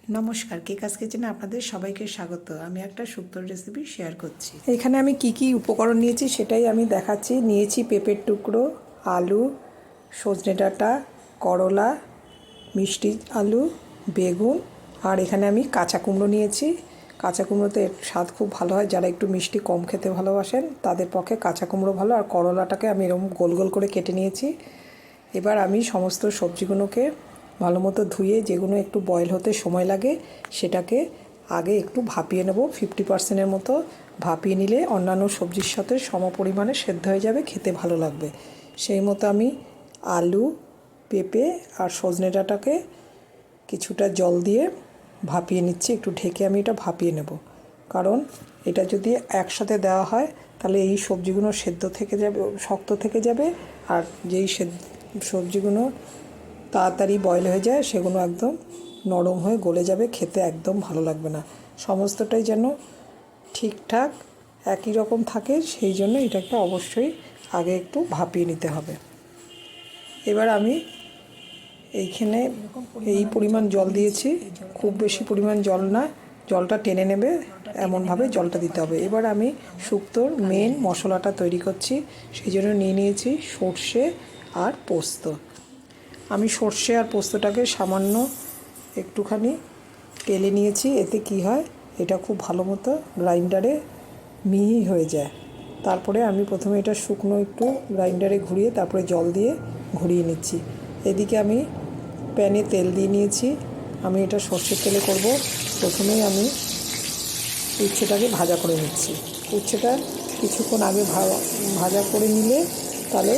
নমস্কার, কেকাস কিচেনে আপনাদের সবাইকে স্বাগত। আমি একটা শুক্তোর রেসিপি শেয়ার করছি। এখানে আমি কি উপকরণ নিয়েছি সেটাই আমি দেখাচ্ছি। নিয়েছি পেঁপের টুকরো, আলু, সজনে ডাঁটা, করলা, মিষ্টি আলু, বেগুন, আর এখানে আমি কাঁচা কুমড়ো নিয়েছি। কাঁচা কুমড়োতে স্বাদ খুব ভালো হয়। যারা একটু মিষ্টি কম খেতে ভালোবাসেন তাদের পক্ষে কাঁচা কুমড়ো ভালো। আর করলাটাকে আমি এরকম গোল গোল করে কেটে নিয়েছি। এবার আমি সমস্ত সবজিগুলোকে ভালো মতো ধুয়ে, যেগুলো একটু বয়েল হতে সময় লাগে সেটাকে আগে একটু ভাপিয়ে নেব। 50% মতো ভাপিয়ে নিলে অন্যান্য সবজির সাথে সম পরিমাণে সেদ্ধ হয়ে যাবে, খেতে ভালো লাগবে। সেই মতো আমি আলু, পেঁপে আর সজনে ডাঁটাকে কিছুটা জল দিয়ে ভাপিয়ে নিচ্ছি। একটু ঢেকে আমি এটা ভাপিয়ে নেব, কারণ এটা যদি একসাথে দেওয়া হয় তাহলে এই সবজিগুলো সেদ্ধ থেকে যাবে, শক্ত থেকে যাবে। আর যেই সবজিগুলো তাড়াতাড়ি বয়েল হয়ে যায় সেগুলো একদম নরম হয়ে গলে যাবে, খেতে একদম ভালো লাগবে না। সমস্তটাই যেন ঠিকঠাক একই রকম থাকে, সেই জন্য এটাকে অবশ্যই আগে একটু ভাপিয়ে নিতে হবে। এবার আমি এইখানে এই পরিমাণ জল দিয়েছি, খুব বেশি পরিমাণ জল না, জলটা টেনে নেবে এমনভাবে জলটা দিতে হবে। এবার আমি শুক্তোর মেন মশলাটা তৈরি করছি, সেই জন্য নিয়ে নিয়েছি সর্ষে আর পোস্ত। আমি সর্ষে আর পোস্তটাকে সামান্য একটুখানি তেলে নিয়েছি। এতে কি হয়, এটা খুব ভালো মতো গ্রাইন্ডারে মিহি হয়ে যায়। তারপরে আমি প্রথমে এটা শুকনো একটু গ্রাইন্ডারে ঘুরিয়ে তারপরে জল দিয়ে ঘুরিয়ে নিচ্ছি। এদিকে আমি প্যানে তেল দিয়ে নিয়েছি। আমি এটা সর্ষের তেলে করব। প্রথমেই আমি উচ্ছেটাকে ভাজা করে নিচ্ছি। উচ্ছেটা কিছুক্ষণ আগে ভাজা করে নিলে তাহলে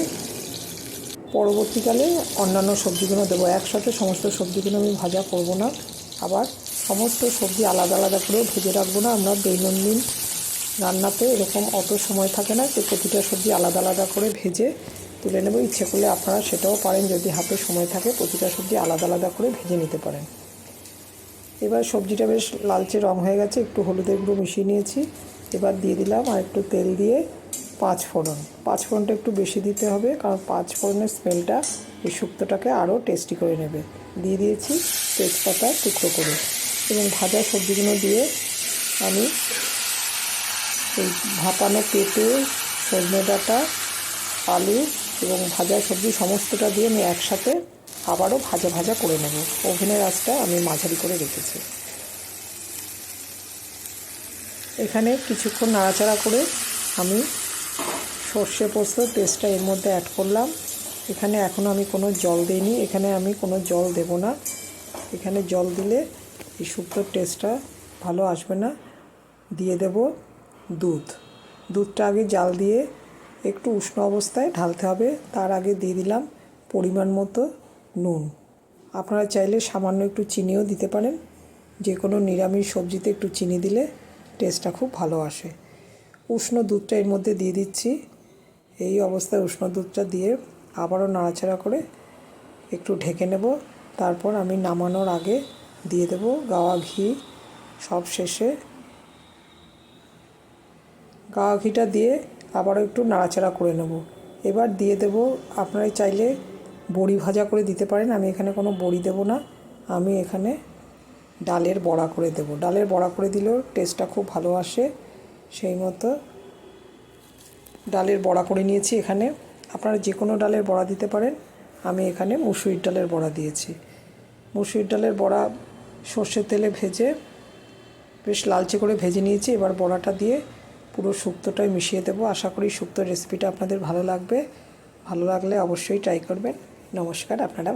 পরবর্তীকালে অন্যান্য সবজিগুলো দেবো। একসাথে সমস্ত সবজিগুলো আমি ভাজা করব না, আবার সমস্ত সবজি আলাদা আলাদা করেও ভেজে রাখবো না। আমরা দৈনন্দিন রান্নাতে এরকম অত সময় থাকে না যে প্রতিটা সবজি আলাদা আলাদা করে ভেজে তুলে নেব। ইচ্ছে করলে আপনারা সেটাও পারেন, যদি হাতে সময় থাকে প্রতিটা সবজি আলাদা আলাদা করে ভেজে নিতে পারেন। এবার সবজিটা বেশ লালচে রং হয়ে গেছে, একটু হলুদের গুঁড়ো মিশিয়ে নিয়েছি। এবার দিয়ে দিলাম আর একটু তেল দিয়ে পাঁচফোড়নটা একটু বেশি দিতে হবে, কারণ পাঁচফোড়নের স্মেলটা এই শুক্তোটাকে আরও টেস্টি করে নেবে। দিয়ে দিয়েছি তেজপাতা টুকরো করে, এবং ভাজা সবজিগুলো দিয়ে আমি এই ভাপানো পেঁপে, সজনে ডাঁটা, আলু এবং ভাজা সবজি সমস্তটা দিয়ে আমি একসাথে আবারও ভাজা ভাজা করে নেব। ওভেনের আঁচটা আমি মাঝারি করে রেখেছি। এখানে কিছুক্ষণ নাড়াচাড়া করে আমি সর্ষে পোস্তর পেস্টটা এর মধ্যে অ্যাড করলাম। এখানে এখনও আমি কোনো জল দিইনি, এখানে আমি কোনো জল দেব না। এখানে জল দিলে এই শুক্তোর টেস্টটা ভালো আসবে না। দিয়ে দেব দুধটা আগে জাল দিয়ে একটু উষ্ণ অবস্থায় ঢালতে হবে। তার আগে দিয়ে দিলাম পরিমাণ মতো নুন। আপনারা চাইলে সামান্য একটু চিনিও দিতে পারেন। যে কোনো নিরামিষ সবজিতে একটু চিনি দিলে টেস্টটা খুব ভালো আসে। উষ্ণ দুধটা এর মধ্যে দিয়ে দিচ্ছি। এই অবস্থায় উষ্ণ দুধটা দিয়ে আবারও নাড়াচাড়া করে একটু ঢেকে নেব। তারপর আমি নামানোর আগে দিয়ে দেব গাওয়া ঘি। সব শেষে গাওয়া ঘিটা দিয়ে আবারও একটু নাড়াচাড়া করে নেব। এবার দিয়ে দেব, আপনারা চাইলে বড়ি ভাজা করে দিতে পারেন। আমি এখানে কোনো বড়ি দেব না, আমি এখানে ডালের বড়া করে দেব। ডালের বড়া করে দিলেও টেস্টটা খুব ভালো আসে। সেই মতো ডালের বড়া করে নিয়েছি। এখানে আপনারা যে কোনো ডালের বড়া দিতে পারেন, আমি এখানে মুসুরির ডালের বড়া দিয়েছি। মুসুরির ডালের বড়া সর্ষের তেলে ভেজে বেশ লালচে করে ভেজে নিয়েছি। এবার বড়াটা দিয়ে পুরো শুক্তোটাই মিশিয়ে দেবো। আশা করি শুক্তোর রেসিপিটা আপনাদের ভালো লাগবে। ভালো লাগলে অবশ্যই ট্রাই করবেন। নমস্কার, আপনারা